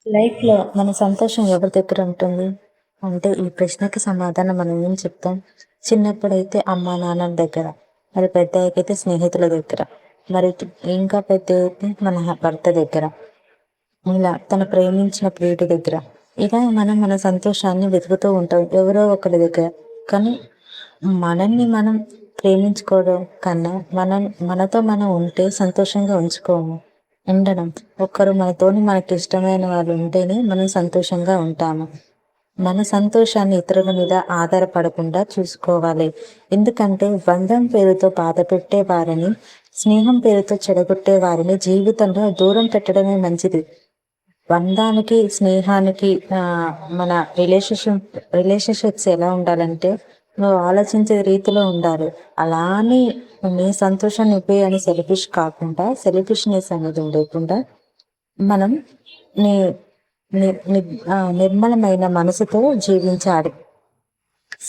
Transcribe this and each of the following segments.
లైఫ్‌లో మన సంతోషం ఎవరి దగ్గర ఉంటుంది? అంటే ఈ ప్రశ్నకి సమాధానం మనం ఏం చెప్తాం? చిన్నప్పుడైతే అమ్మా, నాన్నల దగ్గర. మరి పెద్దయ్యాకైతే స్నేహితుల దగ్గర. మరి ఇంకా పెద్దయితే మన భర్త దగ్గర. ఇలా తను ప్రేమించిన ప్రియుడి దగ్గర. ఇలా మనం మన సంతోషాన్ని వెతుకుతూ ఉంటాం ఎవరో ఒకరి దగ్గర. కానీ మనల్ని మనం ప్రేమించుకోవడం కన్నా మనతో మనం ఉంటే సంతోషంగా ఉండడం. ఒక్కరు మనతోని మనకిష్టమైన వాళ్ళు ఉంటేనే మనం సంతోషంగా ఉంటాము. మన సంతోషాన్ని ఇతరుల మీద ఆధారపడకుండా చూసుకోవాలి. ఎందుకంటే బంధం పేరుతో బాధపెట్టే వారిని, స్నేహం పేరుతో చెడగొట్టే వారిని జీవితంలో దూరం పెట్టడమే మంచిది. బంధానికి, స్నేహానికి మన రిలేషన్‌షిప్స్ ఎలా ఉండాలంటే, నువ్వు ఆలోచించే రీతిలో ఉండాలి. అలా అని నీ సంతోషం నువ్వే అని సెల్ఫిష్‌నెస్ అనేది లేకుండా మనం ని ని ని నిర్మలమైన మనసుతో జీవించాలి.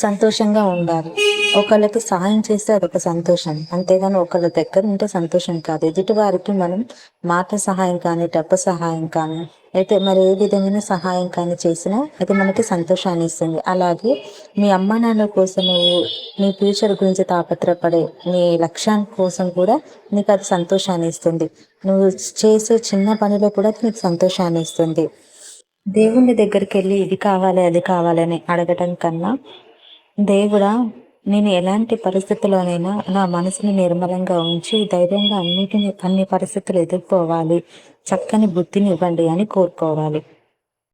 సంతోషంగా ఉండాలి. ఒకళ్ళకి సహాయం చేస్తే అదొక సంతోషం. అంతేగాని ఒకళ్ళ దగ్గర ఉంటే సంతోషం కాదు. ఎదుటి వారికి మనం మాట సహాయం కానీ, డబ్బు సహాయం కానీ, అయితే మరి ఏ విధమైన సహాయం కానీ చేసినా అది మనకి సంతోషాన్ని ఇస్తుంది. అలాగే మీ అమ్మానాన్నల కోసం నువ్వు నీ ఫ్యూచర్ గురించి తాపత్రయపడే నీ లక్ష్యం కోసం కూడా నీకు అది సంతోషాన్ని ఇస్తుంది. నువ్వు చేసే చిన్న పనిలో కూడా అది నీకు సంతోషాన్ని ఇస్తుంది. దేవుని దగ్గరికెళ్ళి ఇది కావాలి, అది కావాలని అడగటం కన్నా, దేవుడా! నేను ఎలాంటి పరిస్థితిలోనైనా నా మనసుని నిర్మలంగా ఉంచి, ధైర్యంగా అన్ని పరిస్థితులు ఎదుర్కోవాలి. చక్కని బుద్ధినివ్వండి అని కోరుకోవాలి.